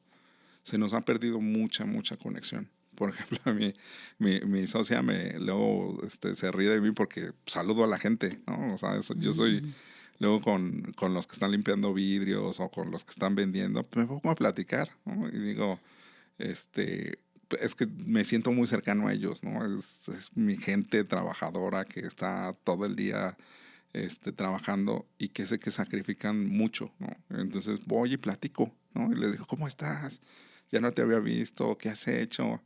Se nos ha perdido mucha conexión. Por ejemplo, a mí, mi socia luego se ríe de mí porque saludo a la gente, ¿no? O sea, yo soy luego con los que están limpiando vidrios o con los que están vendiendo, me pongo a platicar, ¿no? Y digo, es que me siento muy cercano a ellos, ¿no? Es mi gente trabajadora que está todo el día trabajando y que sé que sacrifican mucho, ¿no? Entonces voy y platico, ¿no? Y les digo, ¿cómo estás? Ya no te había visto, ¿qué has hecho?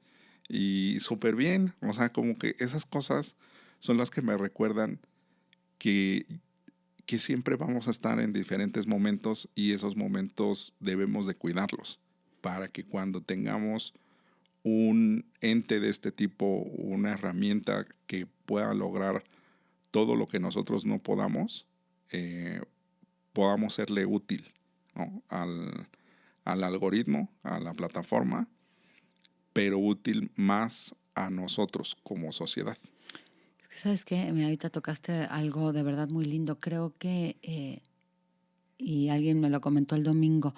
Y súper bien, o sea, como que esas cosas son las que me recuerdan que, que siempre vamos a estar en diferentes momentos y esos momentos debemos de cuidarlos para que cuando tengamos un ente de este tipo, una herramienta que pueda lograr todo lo que nosotros no podamos, podamos serle útil, ¿no? al algoritmo, a la plataforma, pero útil más a nosotros como sociedad. ¿Sabes qué? Ahorita tocaste algo de verdad muy lindo. Creo que, y alguien me lo comentó el domingo,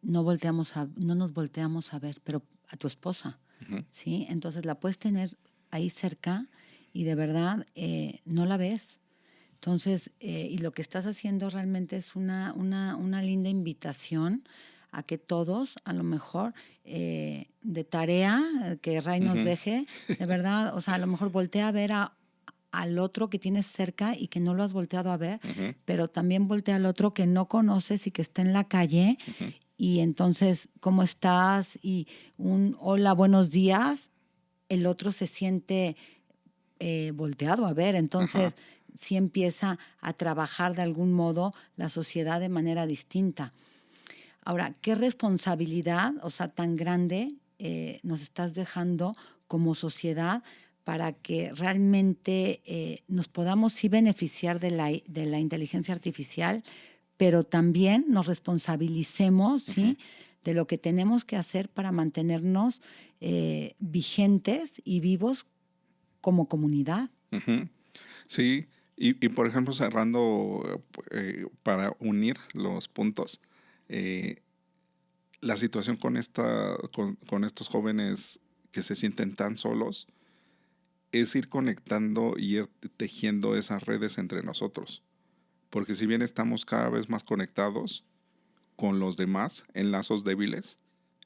no nos volteamos a ver, pero a tu esposa, Uh-huh. ¿sí? Entonces la puedes tener ahí cerca y de verdad no la ves. Entonces, y lo que estás haciendo realmente es una linda invitación a que todos, a lo mejor, de tarea que Ray nos deje, de verdad, o sea, a lo mejor voltea a ver al otro que tienes cerca y que no lo has volteado a ver, pero también voltea al otro que no conoces y que está en la calle, y entonces, ¿cómo estás? Y un hola, buenos días, el otro se siente volteado a ver. Entonces, sí empieza a trabajar de algún modo la sociedad de manera distinta. Ahora, ¿qué responsabilidad, o sea, tan grande nos estás dejando como sociedad para que realmente nos podamos sí beneficiar de la inteligencia artificial, pero también nos responsabilicemos, ¿sí?, de lo que tenemos que hacer para mantenernos vigentes y vivos como comunidad? Sí, y por ejemplo, cerrando para unir los puntos, la situación con estos jóvenes que se sienten tan solos es ir conectando y ir tejiendo esas redes entre nosotros. Porque si bien estamos cada vez más conectados con los demás en lazos débiles,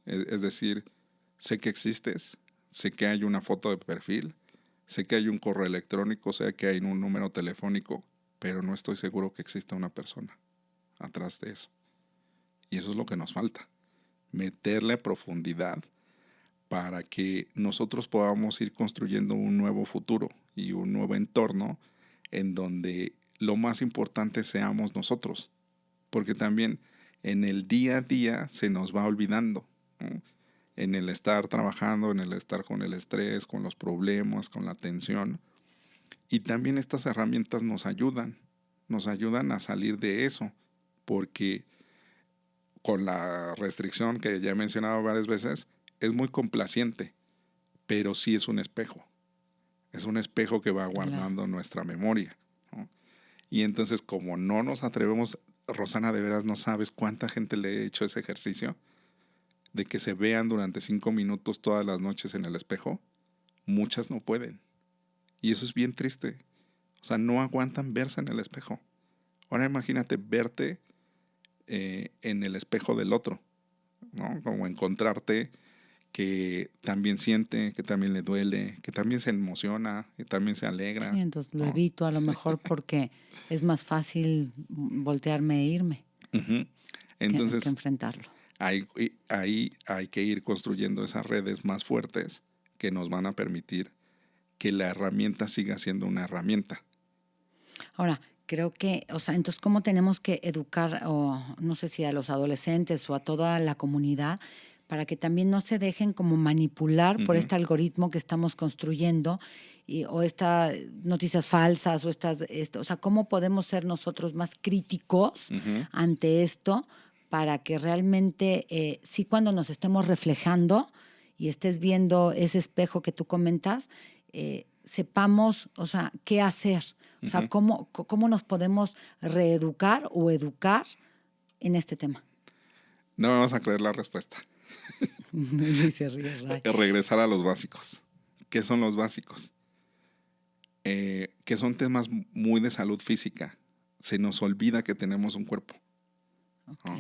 es decir, sé que existes, sé que hay una foto de perfil, sé que hay un correo electrónico, sé que hay un número telefónico, pero no estoy seguro que exista una persona atrás de eso. Y eso es lo que nos falta, meterle profundidad para que nosotros podamos ir construyendo un nuevo futuro y un nuevo entorno en donde lo más importante seamos nosotros, porque también en el día a día se nos va olvidando, ¿no? En el estar trabajando, en el estar con el estrés, con los problemas, con la tensión. Y también estas herramientas nos ayudan a salir de eso, porque con la restricción que ya he mencionado varias veces, es muy complaciente, pero sí es un espejo. Es un espejo que va guardando nuestra memoria, ¿no? Y entonces, como no nos atrevemos, Rosana, de veras no sabes cuánta gente le he hecho ese ejercicio de que se vean durante 5 minutos todas las noches en el espejo. Muchas no pueden. Y eso es bien triste. O sea, no aguantan verse en el espejo. Ahora imagínate verte en el espejo del otro, ¿no? Como encontrarte que también siente, que también le duele, que también se emociona, que también se alegra. Sí, entonces lo ¿no? evito a lo mejor porque es más fácil voltearme e irme Entonces, que enfrentarlo. ahí hay que ir construyendo esas redes más fuertes que nos van a permitir que la herramienta siga siendo una herramienta. Ahora, creo que, o sea, entonces, ¿cómo tenemos que educar, o no sé si a los adolescentes o a toda la comunidad, para que también no se dejen como manipular por Ujú. este algoritmo que estamos construyendo o estas noticias falsas o sea, cómo podemos ser nosotros más críticos Ujú. ante esto para que realmente sí cuando nos estemos reflejando y estés viendo ese espejo que tú comentas, sepamos, o sea, qué hacer, o sea, Ujú. cómo nos podemos reeducar o educar en este tema. No me vas a creer la respuesta. Y se ríe, Ray. Regresar a los básicos. ¿Qué son los básicos? Que son temas muy de salud física. Se nos olvida que tenemos un cuerpo, Ok. ¿no?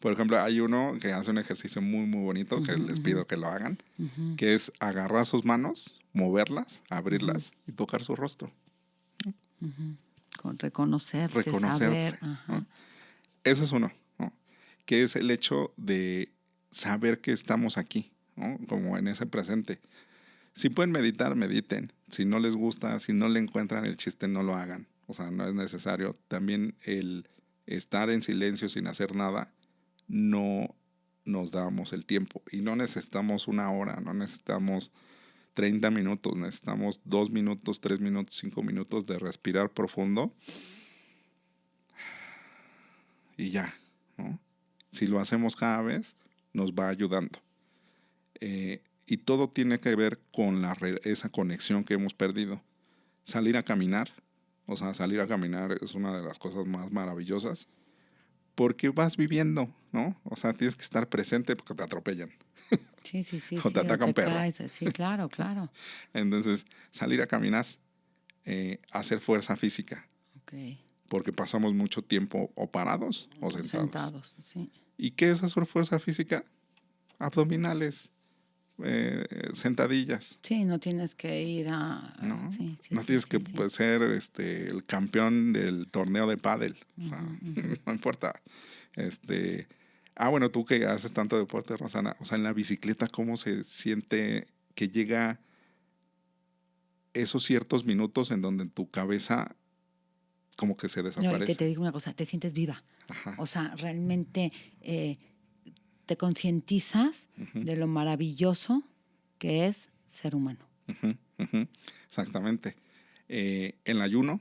Por ejemplo, hay uno que hace un ejercicio muy, muy bonito que les pido que lo hagan, que es agarrar sus manos, moverlas, abrirlas y tocar su rostro. Con reconocerte, Reconocerse, saber. Ajá. ¿no? Eso es uno, ¿no? Que es el hecho de saber que estamos aquí, ¿no? Como en ese presente. Si pueden meditar, mediten. Si no les gusta, si no le encuentran el chiste, no lo hagan. O sea, no es necesario. También el estar en silencio sin hacer nada, no nos damos el tiempo. Y no necesitamos 1 hora, no necesitamos 30 minutos, necesitamos 2 minutos, 3 minutos, 5 minutos de respirar profundo y ya, ¿no? Si lo hacemos cada vez, nos va ayudando. Y todo tiene que ver con esa conexión que hemos perdido. Salir a caminar, o sea, salir a caminar es una de las cosas más maravillosas, porque vas viviendo, ¿no? O sea, tienes que estar presente porque te atropellan Sí, sí, sí, o te sí, o ataca un te perro. caes. Sí, claro, claro. Entonces, salir a caminar, hacer fuerza física, Ok. porque pasamos mucho tiempo o parados o sentados. Sentados, sí. ¿Y qué es hacer fuerza física? Abdominales, sentadillas, Sí, no tienes que ir ¿no? sí, sí, No sí, tienes sí, que sí. ser el campeón del torneo de pádel. O sea, no importa. Bueno, tú que haces tanto deporte, Rosana, o sea, en la bicicleta, ¿cómo se siente que llega esos ciertos minutos en donde tu cabeza como que se No, y desaparece? te digo una cosa, te sientes viva. Ajá. O sea, realmente te concientizas Ujú, de lo maravilloso que es ser humano. ujú, ujú. Exactamente. El ayuno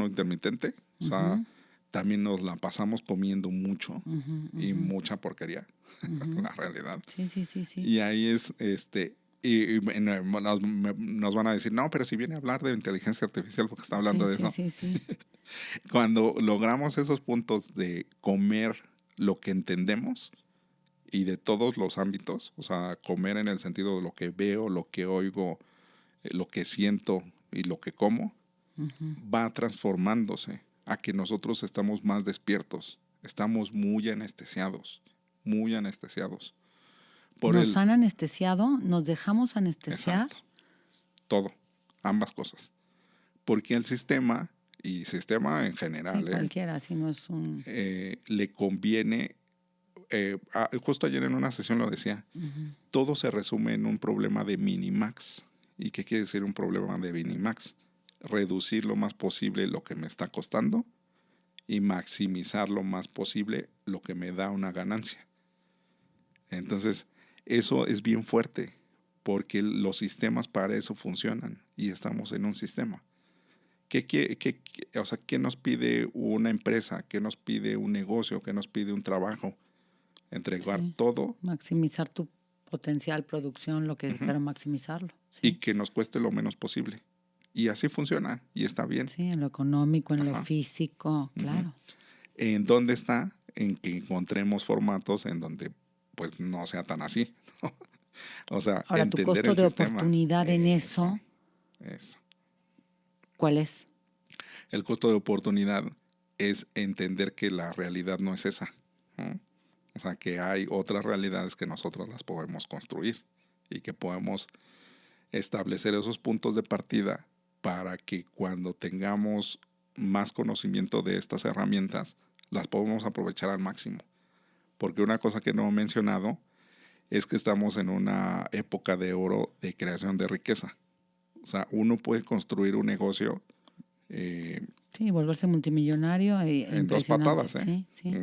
intermitente, o sea, también nos la pasamos comiendo mucho y mucha porquería, la realidad. Sí, sí, sí, sí. Y ahí es, nos van a decir, no, pero si viene a hablar de inteligencia artificial porque está hablando de Sí, eso. sí, sí, sí. Cuando logramos esos puntos de comer lo que entendemos y de todos los ámbitos, o sea, comer en el sentido de lo que veo, lo que oigo, lo que siento y lo que como, va transformándose a que nosotros estamos más despiertos, estamos muy anestesiados, muy anestesiados. Por Nos el, han anestesiado, nos dejamos anestesiar. exacto, todo, ambas cosas. Porque el sistema, y sistema en Sí, general, cualquiera, si no es un... le conviene, justo ayer en una sesión lo decía, todo se resume en un problema de minimax. ¿Y qué quiere decir un problema de minimax? Reducir lo más posible lo que me está costando y maximizar lo más posible lo que me da una ganancia. Entonces, eso es bien fuerte, porque los sistemas para eso funcionan y estamos en un sistema. ¿Qué nos pide una empresa? ¿Qué nos pide un negocio? ¿Qué nos pide un trabajo? Entregar Sí. todo. Maximizar tu potencial, producción, lo que, pero maximizarlo. Y Sí. que nos cueste lo menos posible. Y así funciona y está bien. Sí, en lo económico, en lo Ajá. físico, claro. ¿En dónde está? En que encontremos formatos en donde pues no sea tan así. O sea, Ahora, tu entender costo el de sistema. oportunidad en eso, Eso. ¿cuál es? El costo de oportunidad es entender que la realidad no es esa, ¿no? O sea, que hay otras realidades que nosotros las podemos construir y que podemos establecer esos puntos de partida para que cuando tengamos más conocimiento de estas herramientas, las podemos aprovechar al máximo. Porque una cosa que no he mencionado es que estamos en una época de oro de creación de riqueza. O sea, uno puede construir un negocio Sí, volverse multimillonario en dos patadas, ¿eh? Sí, sí.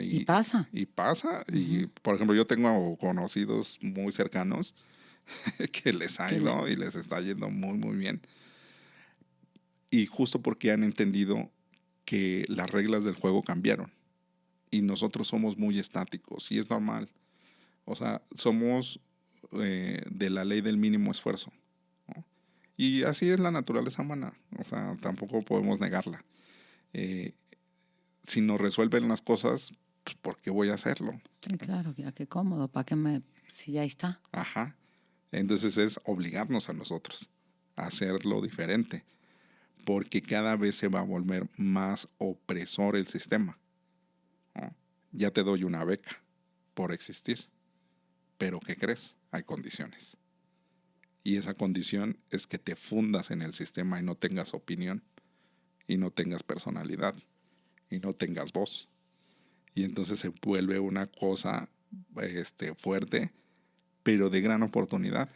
Y pasa. Y pasa. Y, por ejemplo, yo tengo conocidos muy cercanos que les ha ido y les está yendo muy, muy bien. Y justo porque han entendido que las reglas del juego cambiaron. Y nosotros somos muy estáticos. Y es normal. O sea, somos de la ley del mínimo esfuerzo, ¿no? Y así es la naturaleza humana. O sea, tampoco podemos negarla. Eh, si nos resuelven las cosas, pues, ¿por qué voy a hacerlo? Sí, claro, ya qué cómodo, ¿para qué si ya está? Ajá. Entonces es obligarnos a nosotros a hacerlo diferente, porque cada vez se va a volver más opresor el sistema, ¿no? Ya te doy una beca por existir, pero ¿qué crees? Hay condiciones. Y esa condición es que te fundas en el sistema y no tengas opinión, y no tengas personalidad, y no tengas voz. Y entonces se vuelve una cosa fuerte, pero de gran oportunidad.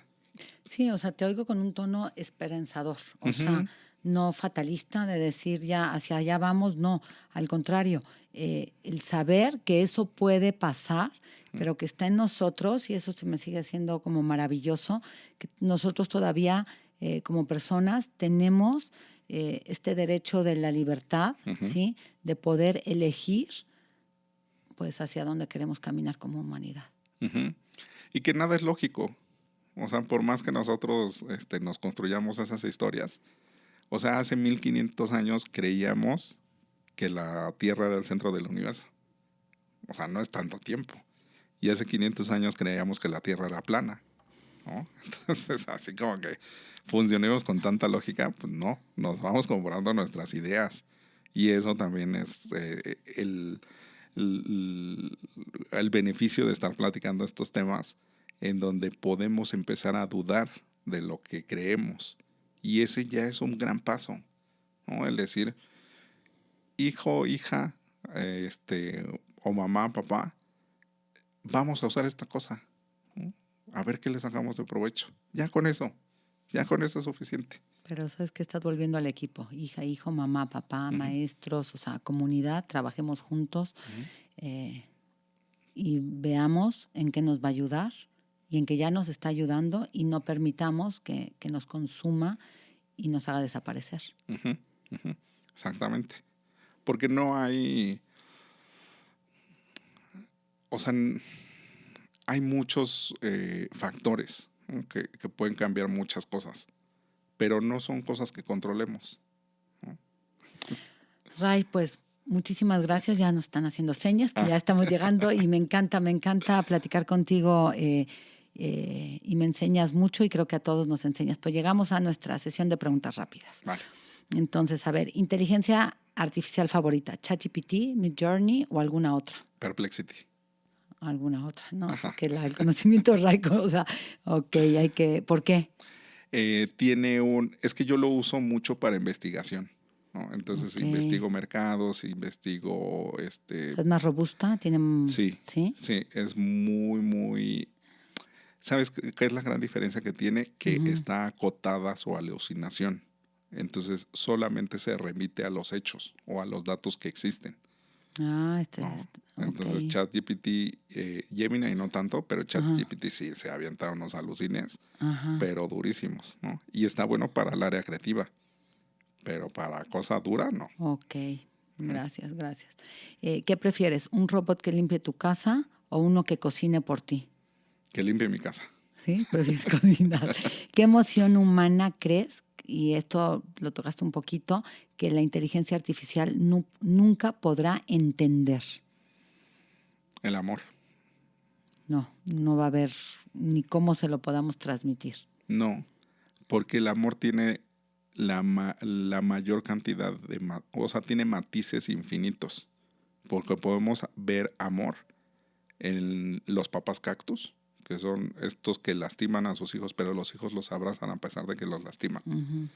Sí, o sea, te oigo con un tono esperanzador, o sea, Uh-huh. no fatalista de decir ya hacia allá vamos, no, al contrario, el saber que eso puede pasar, pero que está en nosotros, y eso se me sigue haciendo como maravilloso, que nosotros todavía como personas tenemos este derecho de la libertad, Uh-huh. ¿sí? De poder elegir, pues, hacia dónde queremos caminar como humanidad. Uh-huh. Y que nada es lógico. O sea, por más que nosotros nos construyamos esas historias, o sea, hace 1500 años creíamos que la Tierra era el centro del universo. O sea, no es tanto tiempo. Y hace 500 años creíamos que la Tierra era plana, ¿no? Entonces, así como que funcionemos con tanta lógica, pues no, nos vamos comprando nuestras ideas. Y eso también es el beneficio de estar platicando estos temas, en donde podemos empezar a dudar de lo que creemos. Y ese ya es un gran paso, ¿no? El decir, hijo, hija, o mamá, papá, vamos a usar esta cosa, ¿no? A ver qué le sacamos de provecho. Ya con eso es suficiente. Pero sabes que estás volviendo al equipo, hija, hijo, mamá, papá, Uh-huh. maestros, o sea, comunidad, trabajemos juntos Uh-huh. Y veamos en qué nos va a ayudar y en que ya nos está ayudando y no permitamos que nos consuma y nos haga desaparecer. Uh-huh. Uh-huh. Exactamente. Porque no hay, o sea, hay muchos factores, ¿no? que pueden cambiar muchas cosas, pero no son cosas que controlemos, ¿no? Ray, pues muchísimas gracias. Ya nos están haciendo señas, que ya estamos llegando y me encanta platicar contigo y me enseñas mucho y creo que a todos nos enseñas. Pues llegamos a nuestra sesión de preguntas rápidas. Vale. Entonces, a ver, inteligencia artificial favorita, ChatGPT, Midjourney o alguna otra. Perplexity. Alguna otra, no, Ajá. que el conocimiento raico, o sea, ok, hay que, ¿por qué? Es que yo lo uso mucho para investigación, ¿no? Entonces Ok. investigo mercados, investigo, O sea, es más robusta, tiene, sí, ¿sí? sí, es muy, muy, ¿sabes qué es la gran diferencia que tiene? Que está acotada su alucinación. Entonces solamente se remite a los hechos o a los datos que existen, Ah, ¿no? ok. Entonces ChatGPT, Gemini no tanto, pero ChatGPT sí se avienta unos alucines, Ajá. pero durísimos, ¿no? Y está bueno para el área creativa, pero para cosa dura, no. Ok, gracias. ¿Qué prefieres, un robot que limpie tu casa o uno que cocine por ti? Que limpie mi casa. ¿Sí? Prefieres cocinar. ¿Qué emoción humana crees, y esto lo tocaste un poquito, que la inteligencia artificial nunca podrá entender? El amor. No va a haber ni cómo se lo podamos transmitir. No, porque el amor tiene la mayor cantidad o sea, tiene matices infinitos. Porque podemos ver amor en los papás cactus, que son estos que lastiman a sus hijos, pero los hijos los abrazan a pesar de que los lastiman. Uh-huh.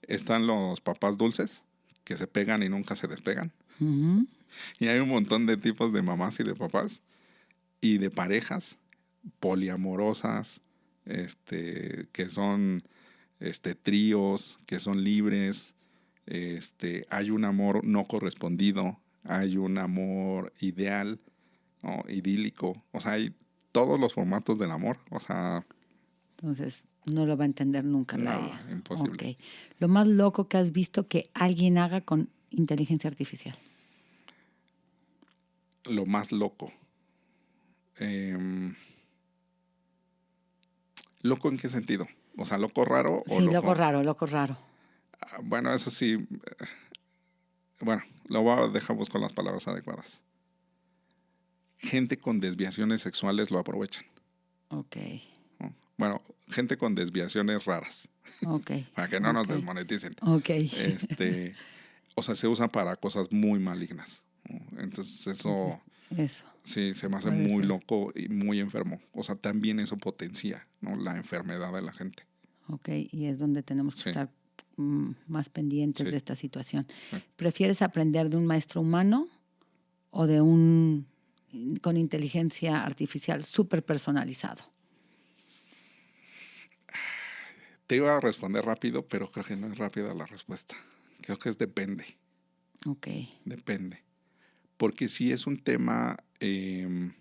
Están los papás dulces, que se pegan y nunca se despegan. Uh-huh. Y hay un montón de tipos de mamás y de papás y de parejas poliamorosas, que son tríos, que son libres, hay un amor no correspondido, hay un amor ideal, ¿no? Idílico, o sea, hay todos los formatos del amor, o sea... Entonces, no lo va a entender nunca la No, IA. imposible. Ok. Lo más loco que has visto que alguien haga con inteligencia artificial. Lo más loco. ¿Loco en qué sentido? O sea, ¿loco raro o Sí, loco? loco raro, loco raro. Bueno, eso sí. Bueno, dejamos con las palabras adecuadas. Gente con desviaciones sexuales lo aprovechan. Ok. ¿No? Bueno, gente con desviaciones raras. Ok. Para que no nos desmoneticen. Ok. O sea, se usa para cosas muy malignas, ¿no? Entonces eso sí se me hace muy loco y muy enfermo. O sea, también eso potencia, ¿no? La enfermedad de la gente. Ok, y es donde tenemos que estar más pendientes de esta situación. Sí. ¿Prefieres aprender de un maestro humano o de con inteligencia artificial súper personalizado? Te iba a responder rápido, pero creo que no es rápida la respuesta. Creo que es depende. Ok. Depende. Porque si es un tema en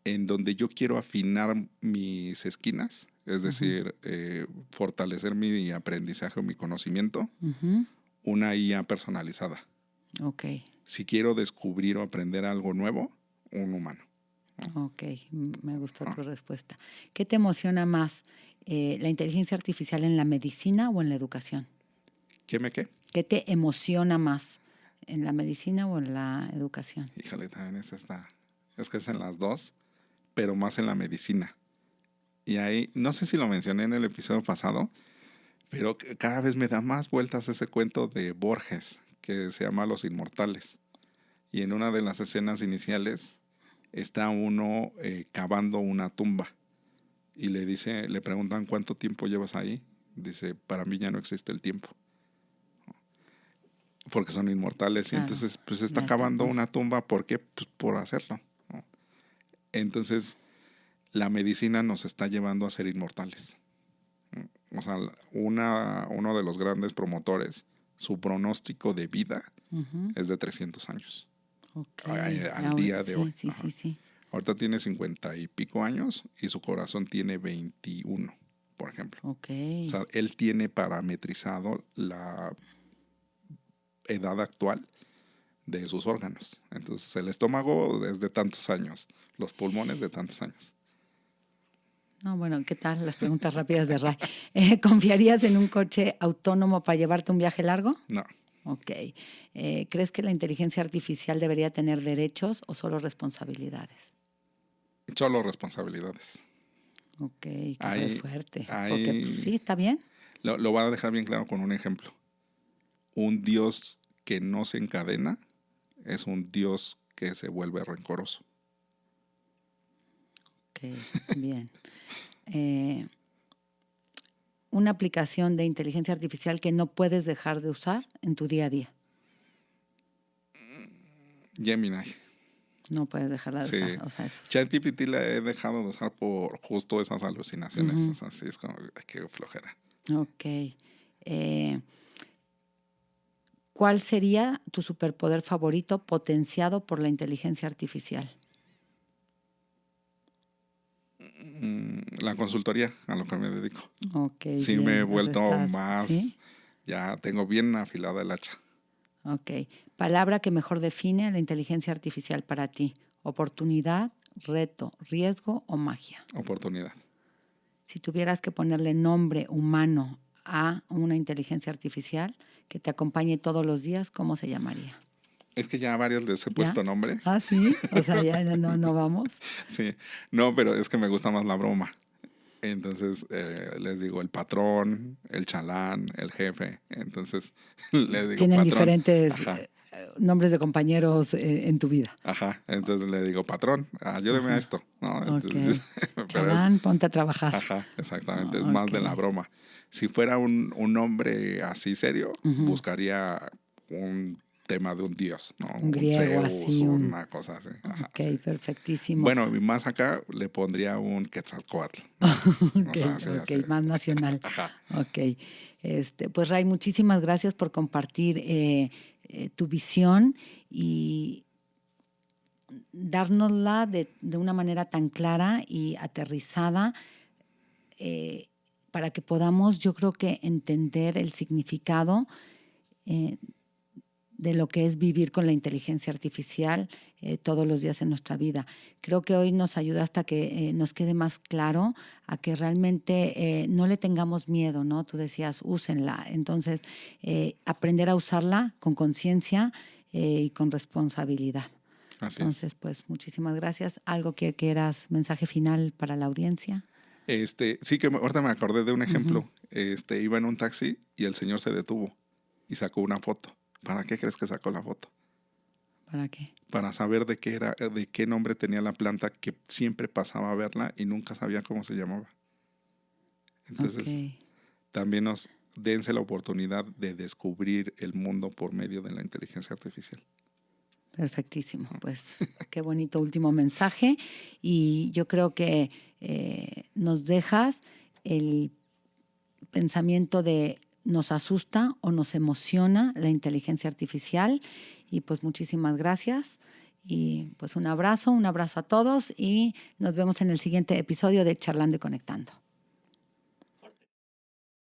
donde yo quiero afinar mis esquinas, es decir, fortalecer mi aprendizaje o mi conocimiento, una IA personalizada. Ok. Si quiero descubrir o aprender algo nuevo, un humano. Ok, me gustó tu respuesta. ¿Qué te emociona más, la inteligencia artificial en la medicina o en la educación? ¿Qué? ¿Qué te emociona más, en la medicina o en la educación? Híjole, también es que es en las dos, pero más en la medicina. Y ahí, no sé si lo mencioné en el episodio pasado, pero cada vez me da más vueltas ese cuento de Borges, que se llama Los Inmortales. Y en una de las escenas iniciales está uno cavando una tumba. Y le preguntan ¿cuánto tiempo llevas ahí? Dice, para mí ya no existe el tiempo. Porque son inmortales. Claro. Y entonces, pues está cavando una tumba. ¿Por qué? Pues por hacerlo, ¿no? Entonces, la medicina nos está llevando a ser inmortales. O sea, uno de los grandes promotores, su pronóstico de vida es de 300 años. Okay. Al día de hoy. Sí. Ahorita tiene 50 y pico años y su corazón tiene 21, por ejemplo. Okay. O sea, él tiene parametrizado la edad actual de sus órganos. Entonces, el estómago es de tantos años, los pulmones de tantos años. No, bueno, ¿qué tal las preguntas rápidas de Ray? ¿Confiarías en un coche autónomo para llevarte un viaje largo? No. Ok. ¿Crees que la inteligencia artificial debería tener derechos o solo responsabilidades? Solo responsabilidades. Ok, que fue fuerte. Porque pues, sí, está bien. Lo voy a dejar bien claro con un ejemplo. Un Dios que no se encadena es un Dios que se vuelve rencoroso. Ok, bien. Una aplicación de inteligencia artificial que no puedes dejar de usar en tu día a día. Gemini. No puedes dejarla de usar. O sea, ChatGPT la he dejado de usar por justo esas alucinaciones. O sea, sí, es como que flojera. Ok. ¿Cuál sería tu superpoder favorito potenciado por la inteligencia artificial? La consultoría, a lo que me dedico. Ok, sí, bien. me he vuelto más... ¿sí? Ya tengo bien afilada el hacha. Ok. Palabra que mejor define a la inteligencia artificial para ti. Oportunidad, reto, riesgo o magia. Oportunidad. Si tuvieras que ponerle nombre humano a una inteligencia artificial que te acompañe todos los días, ¿cómo se llamaría? Es que ya a varios les he puesto nombre. Ah, sí. O sea, ya no vamos. Sí. No, pero es que me gusta más la broma. Entonces les digo el patrón, el chalán, el jefe. Entonces les digo tienen patrón. diferentes nombres de compañeros en tu vida. Ajá. Entonces le digo patrón, ayúdeme a esto. ¿No? Entonces, chalán, ponte a trabajar. Ajá, exactamente. Es más de la broma. Si fuera un hombre así serio, buscaría un tema de un dios, ¿no? Un griego, Zeus, así. Una cosa así. Ajá, ok, sí. Perfectísimo. Bueno, y más acá le pondría un Quetzalcóatl, ¿no? Ok, más nacional. Ajá. Ok. Pues Ray, muchísimas gracias por compartir tu visión y dárnosla de una manera tan clara y aterrizada para que podamos, yo creo que entender el significado de lo que es vivir con la inteligencia artificial todos los días en nuestra vida. Creo que hoy nos ayuda hasta que nos quede más claro a que realmente no le tengamos miedo, ¿no? Tú decías, úsenla. Entonces, aprender a usarla con conciencia y con responsabilidad. Así Entonces, pues muchísimas gracias. ¿Algo que quieras, mensaje final para la audiencia? Sí, que ahorita me acordé de un ejemplo. Uh-huh. Iba en un taxi y el señor se detuvo y sacó una foto. ¿Para qué crees que sacó la foto? ¿Para qué? Para saber de qué nombre tenía la planta, que siempre pasaba a verla y nunca sabía cómo se llamaba. Entonces, también dense la oportunidad de descubrir el mundo por medio de la inteligencia artificial. Perfectísimo, pues qué bonito último mensaje, y yo creo que nos dejas el pensamiento de nos asusta o nos emociona la inteligencia artificial, y pues muchísimas gracias y pues un abrazo a todos y nos vemos en el siguiente episodio de Charlando y Conectando.